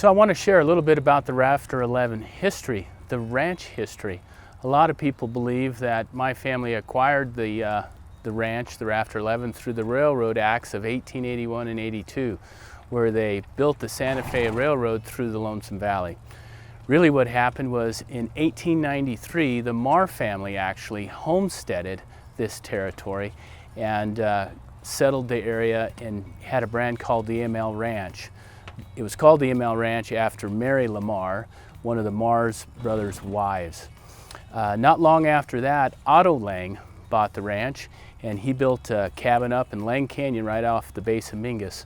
So I want to share a little bit about the Rafter 11 history, the ranch history. A lot of people believe that my family acquired the ranch, the Rafter 11, through the railroad acts of 1881 and 82, where they built the Santa Fe Railroad through the Lonesome Valley. Really what happened was in 1893, the Marr family actually homesteaded this territory and settled the area and had a brand called the ML Ranch. It was called the ML Ranch after Mary Lamar, one of the Marr's brothers' wives. Not long after that, Otto Lang bought the ranch, and he built a cabin up in Lang Canyon right off the base of Mingus.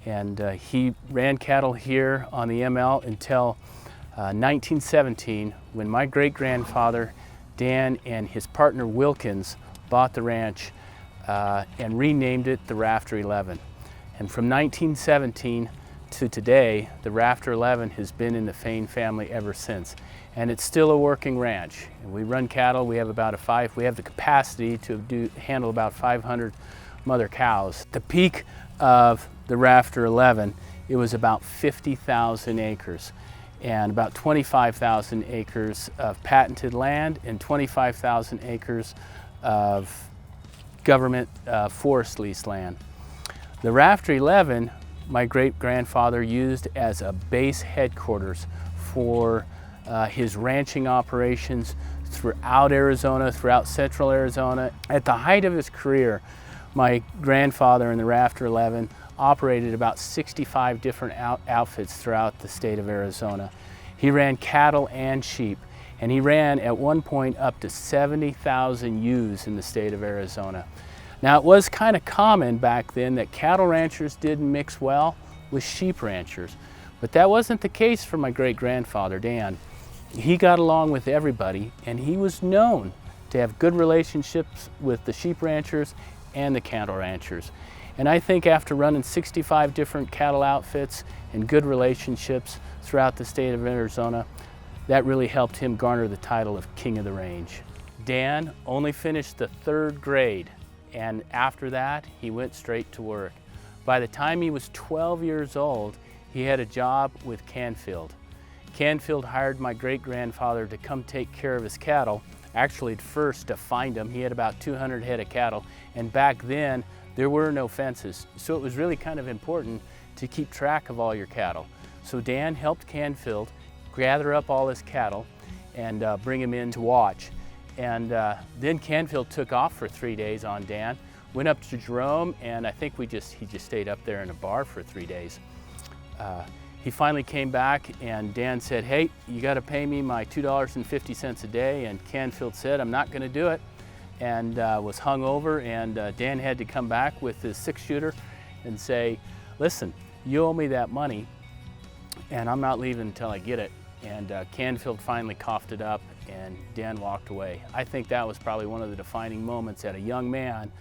And he ran cattle here on the ML until 1917, when my great-grandfather Dan and his partner Wilkins bought the ranch and renamed it the Rafter 11. And from 1917 to today, the Rafter 11 has been in the Fain family ever since. And it's still a working ranch. And we run cattle. We have we have the capacity to handle about 500 mother cows. The peak of the Rafter 11, it was about 50,000 acres and about 25,000 acres of patented land and 25,000 acres of government forest lease land. The Rafter 11, my great-grandfather used as a base headquarters for his ranching operations throughout Arizona, throughout central Arizona. At the height of his career, my grandfather in the Rafter 11 operated about 65 different outfits throughout the state of Arizona. He ran cattle and sheep, and he ran at one point up to 70,000 ewes in the state of Arizona. Now, it was kind of common back then that cattle ranchers didn't mix well with sheep ranchers, but that wasn't the case for my great-grandfather, Dan. He got along with everybody, and he was known to have good relationships with the sheep ranchers and the cattle ranchers. And I think after running 65 different cattle outfits and good relationships throughout the state of Arizona, that really helped him garner the title of King of the Range. Dan only finished the 3rd grade, and after that, he went straight to work. By the time he was 12 years old, he had a job with Canfield. Canfield hired my great-grandfather to come take care of his cattle, actually at first to find them. He had about 200 head of cattle, and back then, there were no fences, so it was really kind of important to keep track of all your cattle. So Dan helped Canfield gather up all his cattle and bring him in to watch. And then Canfield took off for 3 days on Dan, went up to Jerome, and I think he just stayed up there in a bar for 3 days. He finally came back, and Dan said, "Hey, you got to pay me my $2.50 a day," and Canfield said, "I'm not going to do it," and was hung over, and Dan had to come back with his 6-shooter and say, "Listen, you owe me that money, and I'm not leaving until I get it." And Canfield finally coughed it up, and Dan walked away. I think that was probably one of the defining moments at a young man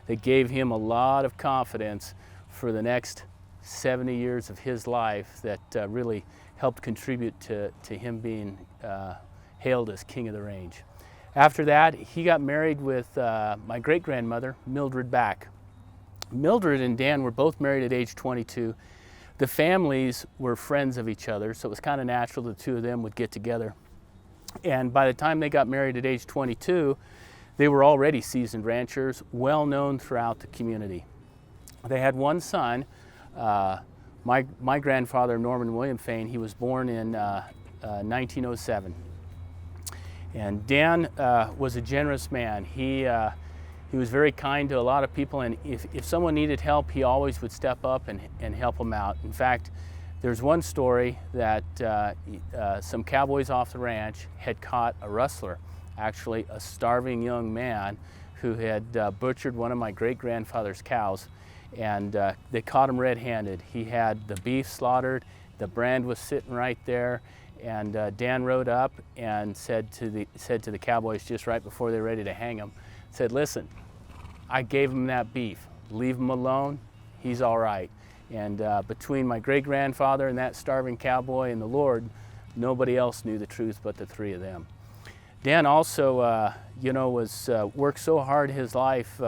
that gave him a lot of confidence for the next 70 years of his life that really helped contribute to him being hailed as King of the Range. After that, he got married with my great-grandmother, Mildred Back. Mildred and Dan were both married at age 22. The families were friends of each other, so it was kind of natural the two of them would get together. And by the time they got married at age 22, they were already seasoned ranchers, well known throughout the community. They had one son, my grandfather, Norman William Fain. He was born in 1907. And Dan was a generous man. He was very kind to a lot of people, and if someone needed help, he always would step up and help them out. In fact, there's one story that some cowboys off the ranch had caught a rustler, actually a starving young man who had butchered one of my great-grandfather's cows, and they caught him red-handed. He had the beef slaughtered, the brand was sitting right there, and Dan rode up and said to the cowboys just right before they were ready to hang him, said, "Listen, I gave him that beef. Leave him alone. He's all right." And between my great-grandfather and that starving cowboy and the Lord, nobody else knew the truth but the three of them. Dan also, worked so hard his life.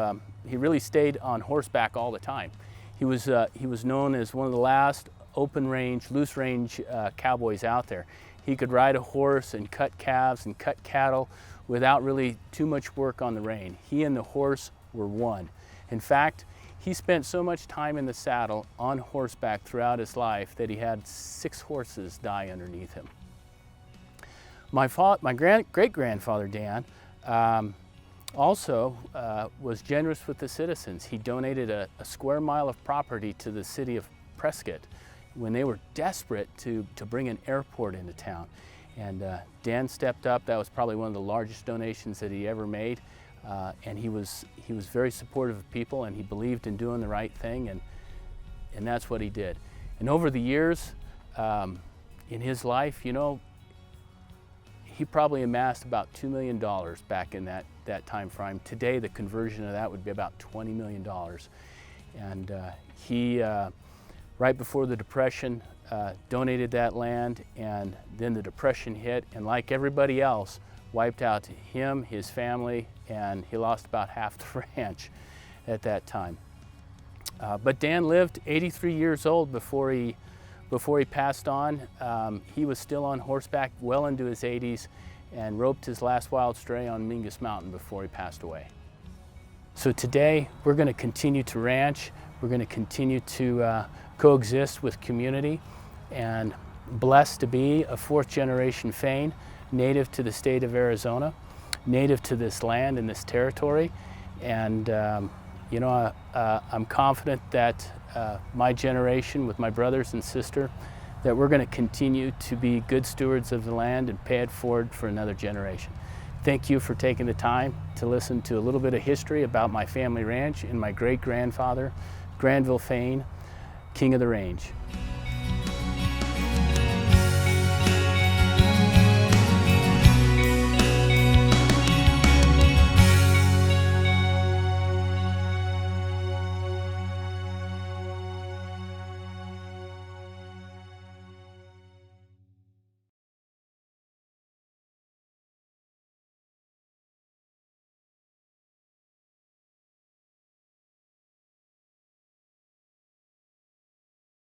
He really stayed on horseback all the time. He was known as one of the last open range, loose range cowboys out there. He could ride a horse and cut calves and cut cattle without really too much work on the rein. He and the horse were one. In fact, he spent so much time in the saddle on horseback throughout his life that he had 6 horses die underneath him. My great-grandfather Dan also was generous with the citizens. He donated a square mile of property to the city of Prescott when they were desperate to bring an airport into town. And Dan stepped up. That was probably one of the largest donations that he ever made. And he was very supportive of people, and he believed in doing the right thing, and that's what he did. And over the years in his life, you know, he probably amassed about $2 million back in that time frame. Today, the conversion of that would be about $20 million. And he, right before the Depression, donated that land, and then the Depression hit, and like everybody else, wiped out him, his family, and he lost about half the ranch at that time. But Dan lived 83 years old before he passed on. He was still on horseback well into his 80s and roped his last wild stray on Mingus Mountain before he passed away. So today we're going to continue to ranch. We're going to continue to coexist with community, and blessed to be a 4th generation Fain, native to the state of Arizona, native to this land and this territory. And you know, I'm confident that my generation, with my brothers and sister, that we're going to continue to be good stewards of the land and pay it forward for another generation. Thank you for taking the time to listen to a little bit of history about my family ranch and my great-grandfather, Granville Fain, King of the Range.